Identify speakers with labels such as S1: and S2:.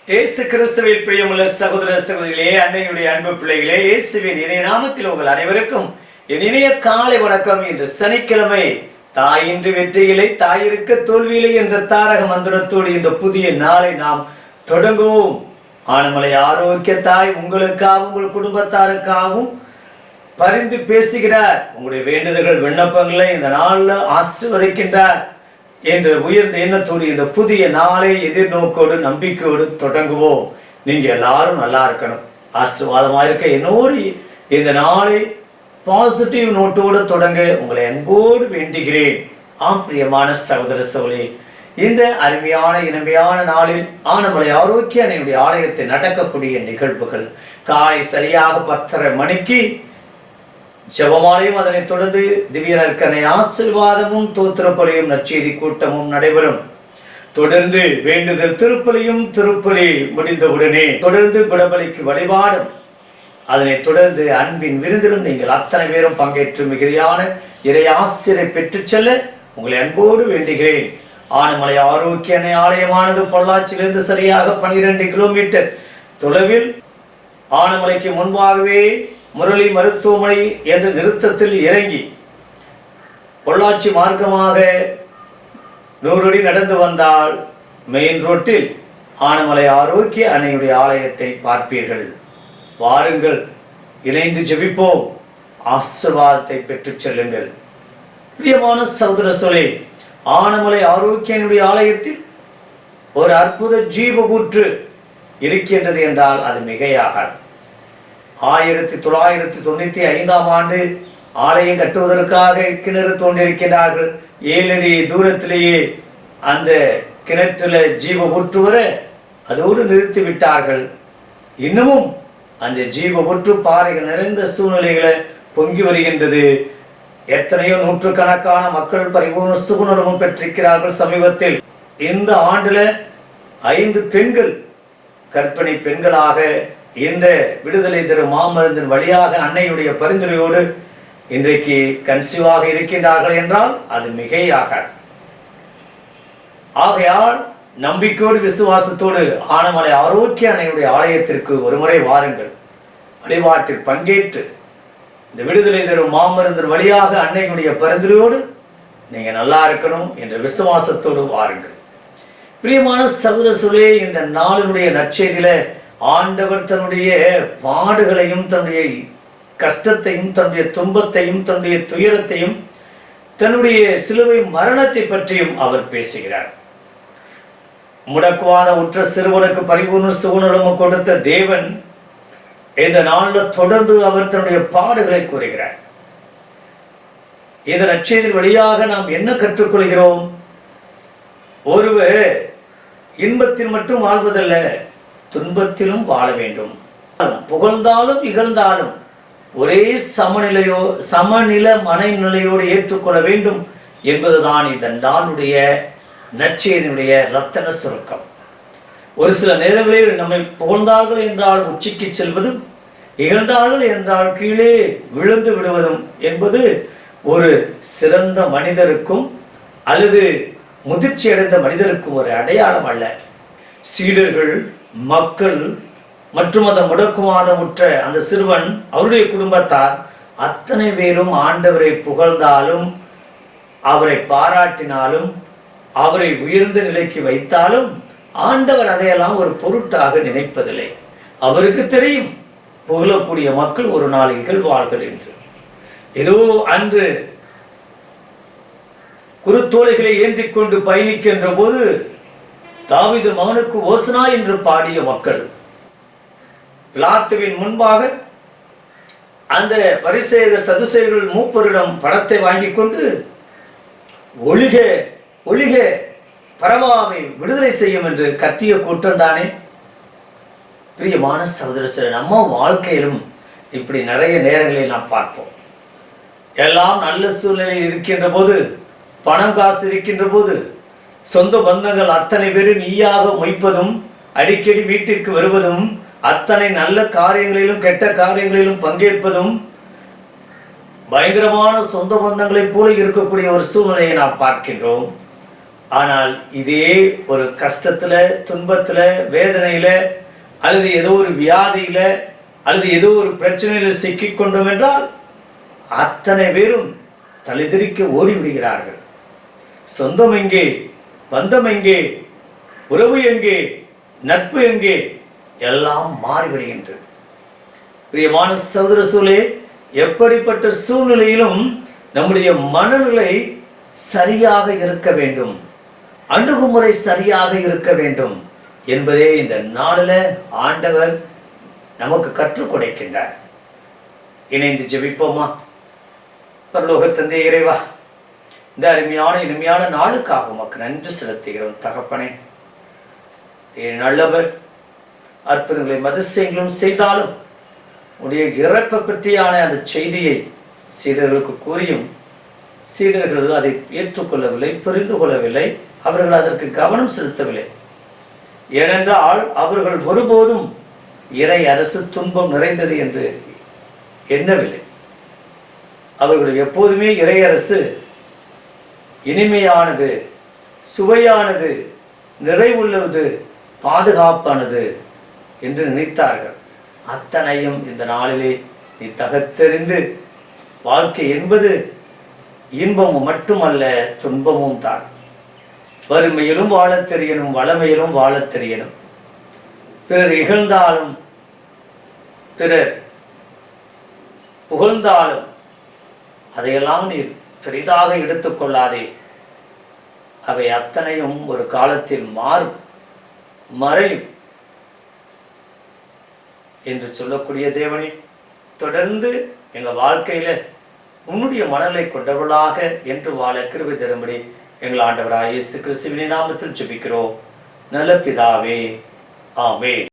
S1: இயேசு கிறிஸ்துவில் பிரியமுள்ள சகோதர சகோதரிகளே, அன்னையுடைய அன்பு பிள்ளைகளே, இயேசுவின் இணைய நாமத்தில் உங்கள் அனைவருக்கும் என் இணைய காலை வணக்கம். இன்று சனிக்கிழமை, தாயின்றி வெற்றியிலே தாயிருக்க தோல்வியிலே என்ற தாரக மந்திரத்தோடு இந்த புதிய நாளை நாம் தொடங்குவோம். ஆனமலை ஆரோக்கிய தாய் உங்களுக்காகவும் உங்கள் குடும்பத்தாருக்காகவும் பரிந்து பேசுகிறார். உங்களுடைய வேண்டுதல்கள் விண்ணப்பங்களை இந்த நாளில் ஆசீர்வதிக்கின்றார் என்ற உயர்ந்த எண்ணத்தோடு இந்த புதிய நாளை எதிர்நோக்கோடு நம்பிக்கையோடு தொடங்குவோம். நீங்க எல்லாரும் நல்லா இருக்கணும், ஆசீர்வாதமாக இருக்க என்னோடு இந்த நாளை பாசிட்டிவ் நோட்டோடு தொடங்க உங்களை அன்போடு வேண்டுகிறேன். ஆம் பிரியமான சகோதர சகோதரி, இந்த அருமையான இனிமையான நாளில் ஆனமலை ஆரோக்கிய அன்னையுடைய ஆலயத்தில் நடக்கக்கூடிய நிகழ்வுகள் காலை சரியாக 10:30 மணிக்கு ஜெபமாலையும், அதனைத் தொடர்ந்து திவ்ய நற்கருணை ஆசீர்வாதமும் தோத்திரப்பலியும் நற்செய்தி கூட்டமும் நடைபெறும். தொடர்ந்து வேண்டுதல் திருப்பலி முடிந்தவுடனே தொடர்ந்து குடபலிக்கு வழிபாடும், அதனைத் தொடர்ந்து அன்பின் விருந்திலும் நீங்கள் அத்தனை பேரும் பங்கேற்று மிகுதியான இறை ஆசிரை பெற்றுச் செல்ல உங்களை அன்போடு வேண்டுகிறேன். ஆனமலை ஆரோக்கிய அன்னை ஆலயமானது பொள்ளாச்சியிலிருந்து சரியாக 12 கிலோமீட்டர் தொலைவில் ஆனமலைக்கு முன்பாகவே முரளி மருத்துவமனை என்ற நிறுத்தத்தில் இறங்கி பொள்ளாச்சி மார்க்கமாக 100 அடி நடந்து வந்தால் மெயின் ரோட்டில் ஆனமலை ஆரோக்கிய அன்னையுடைய ஆலயத்தை பார்ப்பீர்கள். வாருங்கள், இணைந்து ஜெபிப்போம், ஆசீர்வாதத்தை பெற்றுச் செல்லுங்கள். பிரியமான சகோதர சகோதரிகளே, ஆனமலை ஆரோக்கியனுடைய ஆலயத்தில் ஒரு அற்புத ஜீவ ஊற்று இருக்கின்றது என்றால் அது மிகையாகாது. 1995ஆம் ஆண்டு ஆலயம் கட்டுவதற்காக கிணறு தோண்டியிருக்கிறார்கள். 7 அடி தூரத்திலேயே அந்த கிணற்றுல ஜீவ ஊற்று வர அதோடு நிறுத்தி விட்டார்கள். இன்னமும் அந்த ஜீவ ஊற்று பாறைகள் நிறைந்த சூழ்நிலைகளை பொங்கி வருகின்றது. எத்தனையோ நூற்றுக்கணக்கான மக்கள் பரிபூர்ண சுகுணமும் பெற்றிருக்கிறார்கள். சமீபத்தில் இந்த ஆண்டுல 5 பெண்கள் கர்ப்பிணி பெண்களாக இந்த விடுதலை தரும் மாமருந்தின் வழியாக அன்னையுடைய பரிந்துரையோடு இன்றைக்கு கன்சீவாக இருக்கின்றார்கள் என்றால் அது மிகையாகாது. ஆகையால் நம்பிக்கையோடு விசுவாசத்தோடு ஆனமலை ஆரோக்கிய அன்னையுடைய ஆலயத்திற்கு ஒருமுறை வாருங்கள். வழிபாட்டில் பங்கேற்று இந்த விடுதலை தரும் மாமருந்தின் வழியாக அன்னையுடைய பரிந்துரையோடு நீங்க நல்லா இருக்கணும் என்ற விசுவாசத்தோடு வாருங்கள். பிரியமான சகோதர சகோதரிகளே, இந்த நாளினுடைய நற்செய்தியில ஆண்டவர் தன்னுடைய பாடுகளையும் தன்னுடைய கஷ்டத்தையும் தன்னுடைய துன்பத்தையும் தன்னுடைய துயரத்தையும் தன்னுடைய சிலுவை மரணத்தை பற்றியும் அவர் பேசுகிறார். முடக்குவாத உற்ற சிறுவனுக்கு பரிபூர்ண சுகுணமும் கொடுத்த தேவன் இந்த நாளில் தொடர்ந்து அவர் தன்னுடைய பாடுகளை கூறுகிறார். இந்த நற்செய்தியின் வழியாக நாம் என்ன கற்றுக்கொள்கிறோம்? ஒருவர் இன்பத்தில் மட்டும் வாழ்வதல்ல, துன்பத்திலும் வாழ வேண்டும். புகழ்ந்தாலும் இகழ்ந்தாலும் ஒரே சமநில மனநிலையோடு ஏற்றுக்கொள்ள வேண்டும் என்பதுதான் இந்த நாளுடைய நற்செய்தியினுடைய ரத்தன சுருக்கம். ஒரு சில நேரங்களில் நம்மை புகழ்ந்தார்கள் என்றால் உச்சிக்கு செல்வதும், இகழ்ந்தார்கள் என்றால் கீழே விழுந்து விடுவதும் என்பது ஒரு சிறந்த மனிதருக்கும் அல்லது முதிர்ச்சி அடைந்த மனிதருக்கும் ஒரு அடையாளம் அல்ல. சீடர்கள், மக்கள் மற்றும் அந்த முடக்குவாதம் உற்ற அந்த சிறுவன், அவருடைய குடும்பத்தார் அத்தனை பேரும் ஆண்டவரை புகழ்ந்தாலும், அவரை பாராட்டினாலும், அவரை உயர்ந்த நிலைக்கு வைத்தாலும் ஆண்டவர் அதையெல்லாம் ஒரு பொருட்டாக நினைப்பதில்லை. அவருக்கு தெரியும் புகழக்கூடிய மக்கள் ஒரு நாள் இகழ்வார்கள் என்று. ஏதோ அன்று குருத்தோலைகளை ஏந்தி கொண்டு பயணிக்கின்ற போது தாவீது மகனுக்கு ஓசனா என்று பாடிய மக்கள் பிலாத்துவின் முன்பாக அந்த பரிசேயர் சதுசேயர்கள் மூப்பரிடம் பணத்தை வாங்கி கொண்டு ஒளிக ஒளிக பரவாவை விடுதலை செய்யும் என்று கத்திய கூட்டம் தானே. பிரியமான சகோதர, நம்ம வாழ்க்கையிலும் இப்படி நிறைய நேரங்களில் நாம் பார்ப்போம். எல்லாம் நல்ல சூழ்நிலையில் இருக்கின்ற போது, பணம் காசு இருக்கின்ற போது, சொந்த பந்தங்கள் அத்தனை பேரும் ஈயாக மொய்ப்பதும், அடிக்கடி வீட்டிற்கு வருவதும், அத்தனை நல்ல காரியங்களிலும் கெட்ட காரியங்களிலும் பங்கேற்பதும், பயங்கரமான சொந்த பந்தங்களைப் போல இருக்கக்கூடிய ஒரு சூழ்நிலையை நாம் பார்க்கின்றோம். ஆனால் இதே ஒரு கஷ்டத்துல, துன்பத்துல, வேதனையில, அல்லது ஏதோ ஒரு வியாதியில, அல்லது ஏதோ ஒரு பிரச்சனையில சிக்கிக் கொண்டோம் என்றால் அத்தனை பேரும் தலைதிரிக்க ஓடி விடுகிறார்கள். சொந்தம் எங்கே, பந்தம் எங்கே, உறவு எங்கே, நட்பு எங்கே, எல்லாம் மாறிவிடுகின்றது. பிரியமான சகோதர சூழலே, எப்படிப்பட்ட சூழ்நிலையிலும் நம்முடைய மனநிலை சரியாக இருக்க வேண்டும், அணுகுமுறை சரியாக இருக்க வேண்டும் என்பதே இந்த நாளில் ஆண்டவர் நமக்கு கற்றுக் கொடுக்கின்றார். இணைந்து ஜெபிப்போமா? பரலோக தந்தை இறைவா, இந்த அருமையான இனிமையான நாளுக்காக உமக்கு நன்றி செலுத்துகிறோம் தகப்பனே. நல்லவர், அற்புதங்களை அதிசயங்களும் செய்தாலும் உடைய இறப்பை பற்றியான அந்த செய்தியை சீடர்களுக்கு கூறியும் சீடர்கள் அதை ஏற்றுக்கொள்ளவில்லை, புரிந்து கொள்ளவில்லை, அவர்கள் அதற்கு கவனம் செலுத்தவில்லை. ஏனென்றால் அவர்கள் ஒருபோதும் இறை அரசு துன்பம் நிறைந்தது என்று எண்ணவில்லை. அவர்கள் எப்போதுமே இறை அரசு இனிமையானது, சுவையானது, நிறைவுள்ளது, பாதுகாப்பானது என்று நினைத்தார்கள். அத்தனையும் இந்த நாளிலே நீ தகத்தெறிந்து, வாழ்க்கை என்பது இன்பமும் மட்டுமல்ல, துன்பமும் தான். வறுமையிலும் வாழத் தெரியணும், வளமையிலும் வாழத் தெரியணும். பிறர் இகழ்ந்தாலும் பிறர் புகழ்ந்தாலும் அதையெல்லாம் நீ பெரிதாக எடுத்துக்கொள்ளாதே. அவை அத்தனையும் ஒரு காலத்தில் மறையும் என்று சொல்லக்கூடிய தேவனே, தொடர்ந்து எங்கள் வாழ்க்கையில உன்னுடைய மனநிலை கொண்டவர்களாக என்று வாழ கிருபை தரும்படி எங்கள் ஆண்டவராகிய இயேசு கிறிஸ்துவின் நாமத்தில் ஜெபிக்கிறோம் நல்ல பிதாவே. ஆமென்.